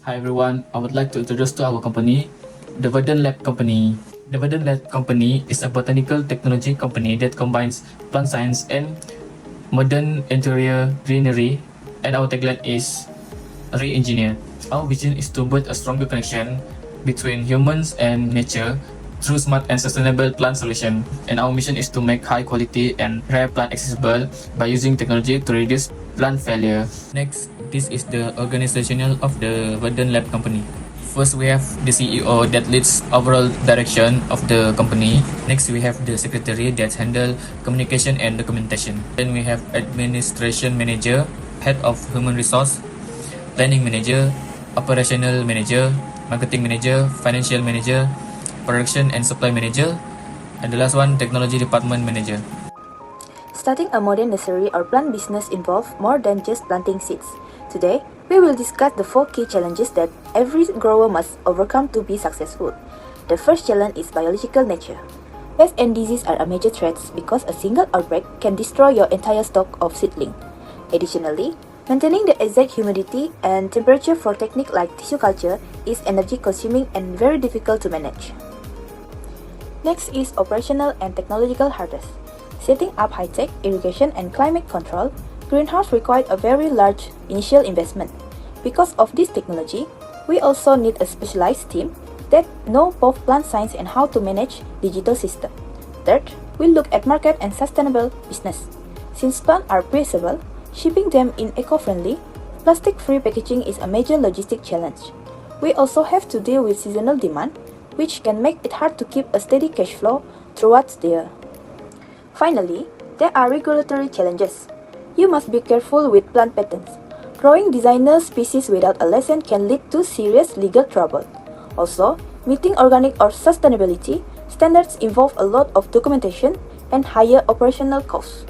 Hi everyone, I would like to introduce to our company, the Verdant Lab Company. The Verdant Lab Company is a botanical technology company that combines plant science and modern interior greenery, and our tagline is re-engineer. Our vision is to build a stronger connection between humans and nature through smart and sustainable plant solution. And our mission is to make high quality and rare plant accessible by using technology to reduce plant failure. Next, this is the organizational of the Verdant Lab Company. First, we have the CEO that leads overall direction of the company. Next, we have the secretary that handle communication and documentation. Then we have administration manager, head of human resource, planning manager, operational manager, marketing manager, financial manager, production and supply manager, and the last one, technology department manager. Starting a modern nursery or plant business involves more than just planting seeds. Today, we will discuss the 4 key challenges that every grower must overcome to be successful. The first challenge is biological nature. Pests and disease are a major threats because a single outbreak can destroy your entire stock of seedling. Additionally, maintaining the exact humidity and temperature for technique like tissue culture is energy consuming and very difficult to manage. Next is operational and technological hurdles. Setting up high-tech irrigation and climate control, greenhouse required a very large initial investment. Because of this technology, we also need a specialized team that know both plant science and how to manage digital system. Third, we look at market and sustainable business. Since plants are perishable, shipping them in eco-friendly, plastic-free packaging is a major logistic challenge. We also have to deal with seasonal demand, which can make it hard to keep a steady cash flow throughout the year. Finally, there are regulatory challenges. You must be careful with plant patents. Growing designer species without a license can lead to serious legal trouble. Also, meeting organic or sustainability standards involve a lot of documentation and higher operational costs.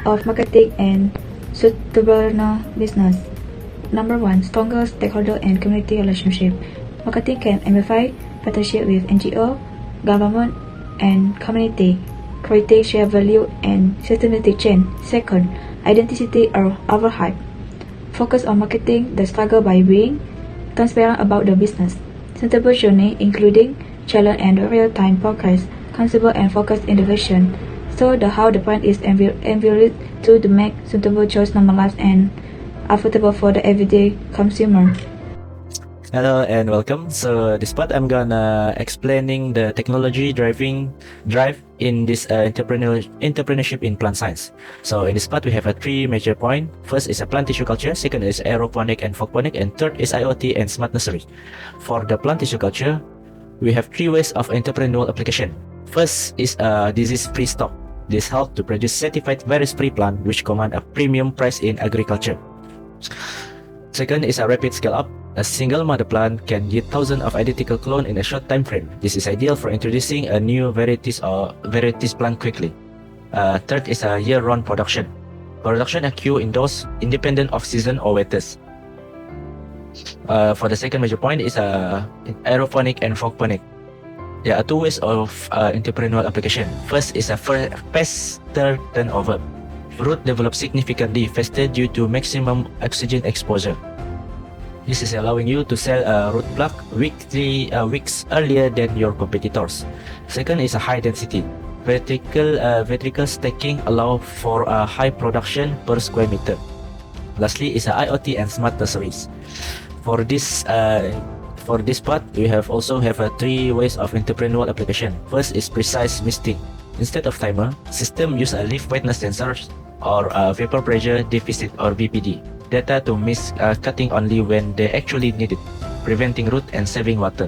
Of marketing and suitable business. Number 1. Stronger stakeholder and community relationship. Marketing can amplify partnership with NGO, government, and community, creating shared value and sustainability chain. Second, identity or overhype. Focus on marketing the struggle by being transparent about the business. Suitable journey including challenge and real-time progress, conceivable and focused innovation. So the how the brand is enveloped to make suitable choice normalized and affordable for the everyday consumer. Hello and welcome. So this part I'm gonna explaining the technology drive in this entrepreneurship in plant science. So in this part we have a 3 major point. First is a plant tissue culture, second is aeroponic and fogponic, and third is IoT and smart nursery. For the plant tissue culture, we have 3 ways of entrepreneurial application. First is a disease-free stock. This helps to produce certified virus-free plant which command a premium price in agriculture. Second is a rapid scale-up. A single mother plant can yield thousands of identical clones in a short time frame. This is ideal for introducing a new varieties plant quickly. Third is a year-round production. Production occurs indoors, independent of season or weathers. For the second major point is aeroponic and fogponic. There are 2 ways of entrepreneurial application. First is a faster turnover. Root develops significantly faster due to maximum oxygen exposure. This is allowing you to sell a root block weeks earlier than your competitors. Second is a high density. Vertical stacking allows for a high production per square meter. Lastly is a IoT and smart nurseries. For this part, we also have 3 ways of entrepreneurial application. First is precise misting. Instead of timer, system use a leaf wetness sensors or vapor pressure deficit or VPD data to miss cutting only when they actually need it, preventing root and saving water.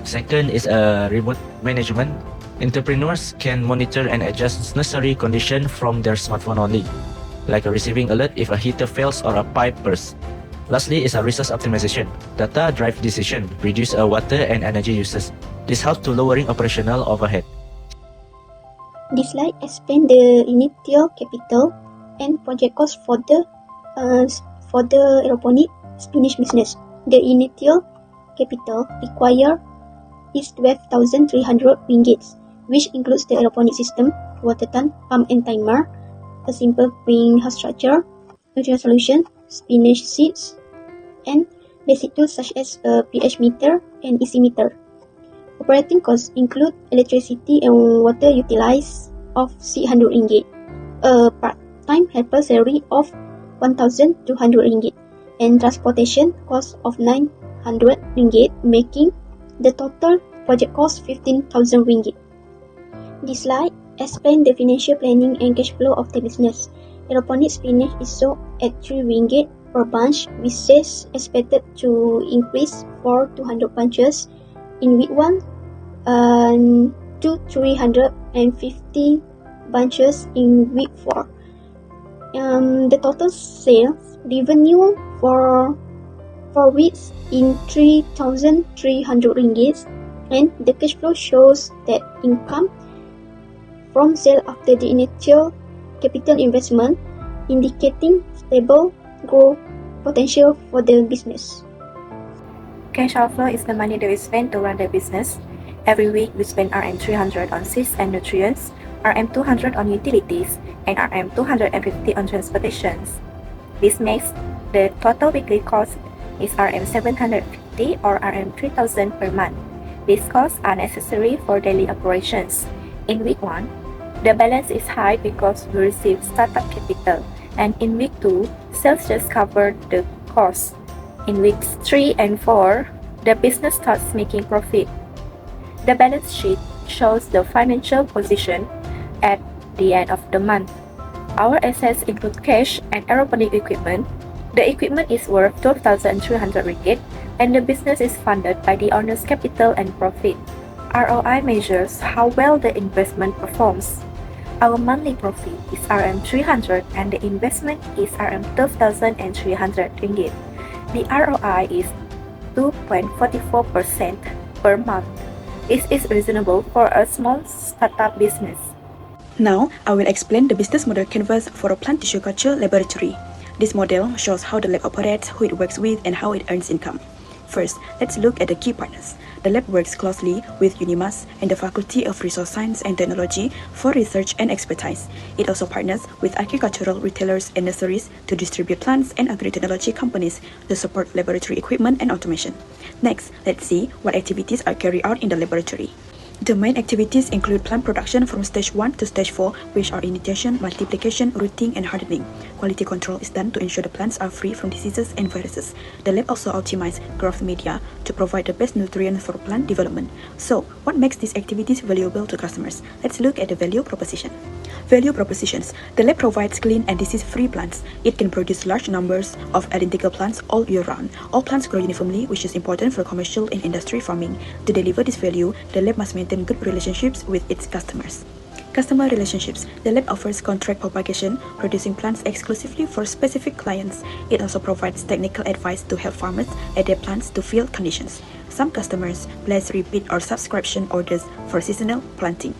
Second is remote management. Entrepreneurs can monitor and adjust nursery condition from their smartphone only, like receiving alert if a heater fails or a pipe bursts. Lastly is a resource optimization. Data drive decision, reduce water and energy uses. This helps to lowering operational overhead. This slide explains the initial capital and project cost for the aeroponic spinach business. The initial capital required is 12,300 ringgit, which includes the aeroponic system, water tank, pump and timer, a simple greenhouse structure, nutrient solution, spinach seeds, and basic tools such as a pH meter and EC meter. Operating costs include electricity and water utilized of 600 ringgit, a part-time helper salary of 1,200 ringgit, and transportation cost of 900 ringgit, making the total project cost 15,000 ringgit. This slide explains the financial planning and cash flow of the business. Aeroponics spinach is sold at 3 ringgit per bunch, with sales expected to increase for 200 bunches in week 1 and to 350 bunches in week 4. The total sales revenue for 4 weeks in 3,300 ringgit, and the cash flow shows that income from sale after the initial capital investment, indicating stable growth potential for the business. Cash outflow is the money that we spend to run the business. Every week, we spend RM300 on seeds and nutrients, RM200 on utilities, and RM250 on transportations. This makes the total weekly cost is RM750 or RM3000 per month. These costs are necessary for daily operations. In week 1, the balance is high because we receive startup capital, and in week 2, sales just covered the cost. In weeks 3 and 4, the business starts making profit. The balance sheet shows the financial position at the end of the month. Our assets include cash and aeroponic equipment. The equipment is worth 12,300 ringgit, and the business is funded by the owner's capital and profit. ROI measures how well the investment performs. Our monthly profit is RM300 and the investment is RM12,300 ringgit. The ROI is 2.44% per month. This is reasonable for a small startup business. Now, I will explain the business model canvas for a plant tissue culture laboratory. This model shows how the lab operates, who it works with, and how it earns income. First, let's look at the key partners. The lab works closely with UNIMAS and the Faculty of Resource Science and Technology for research and expertise. It also partners with agricultural retailers and nurseries to distribute plants and agri-technology companies to support laboratory equipment and automation. Next, let's see what activities are carried out in the laboratory. The main activities include plant production from stage 1 to stage 4, which are initiation, multiplication, rooting, and hardening. Quality control is done to ensure the plants are free from diseases and viruses. The lab also optimizes growth media to provide the best nutrients for plant development. So, what makes these activities valuable to customers? Let's look at the value proposition. Value propositions. The lab provides clean and disease-free plants. It can produce large numbers of identical plants all year round. All plants grow uniformly, which is important for commercial and industry farming. To deliver this value, the lab must maintain good relationships with its customers. Customer relationships. The lab offers contract propagation, producing plants exclusively for specific clients. It also provides technical advice to help farmers adapt plants to field conditions. Some customers place repeat or subscription orders for seasonal planting.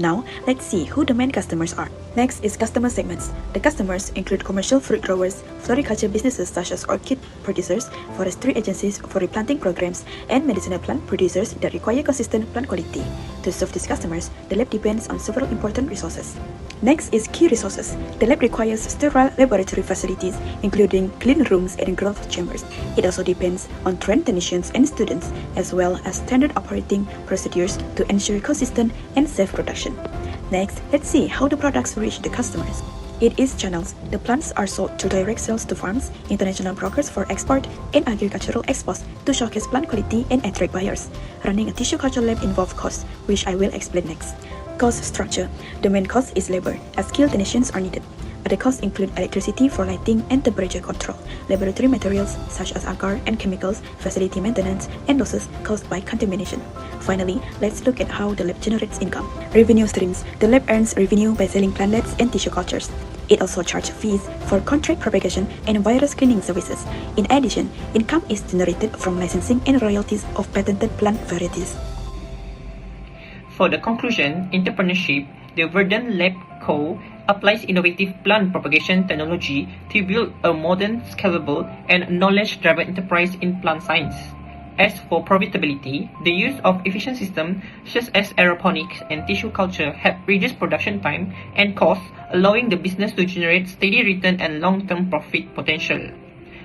Now, let's see who the main customers are. Next is customer segments. The customers include commercial fruit growers, floriculture businesses such as orchid producers, forestry agencies for replanting programs, and medicinal plant producers that require consistent plant quality. To serve these customers, the lab depends on several important resources. Next is key resources. The lab requires sterile laboratory facilities, including clean rooms and growth chambers. It also depends on trained technicians and students, as well as standard operating procedures to ensure consistent and safe production. Next, let's see how the products reach the customers. It is channels. The plants are sold through direct sales to farms, international brokers for export, and agricultural expos to showcase plant quality and attract buyers. Running a tissue culture lab involves costs, which I will explain next. Cost structure. The main cost is labor, as skilled technicians are needed. Other costs include electricity for lighting and temperature control, laboratory materials such as agar and chemicals, facility maintenance, and losses caused by contamination. Finally, let's look at how the lab generates income. Revenue streams. The lab earns revenue by selling plantlets and tissue cultures. It also charges fees for contract propagation and virus screening services. In addition, income is generated from licensing and royalties of patented plant varieties. For the conclusion, Entrepreneurship, the Verdant Lab Co. applies innovative plant propagation technology to build a modern, scalable, and knowledge-driven enterprise in plant science. As for profitability, the use of efficient systems such as aeroponics and tissue culture have reduced production time and costs, allowing the business to generate steady return and long-term profit potential.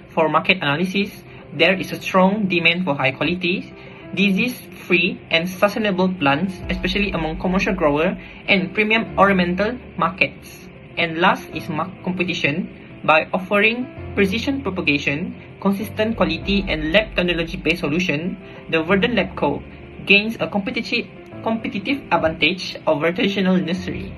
For market analysis, there is a strong demand for high quality, disease-free and sustainable plants, especially among commercial growers and premium ornamental markets. And last is competition. By offering precision propagation, consistent quality and lab technology-based solution, the Verdant Lab Co. gains a competitive advantage over traditional nursery.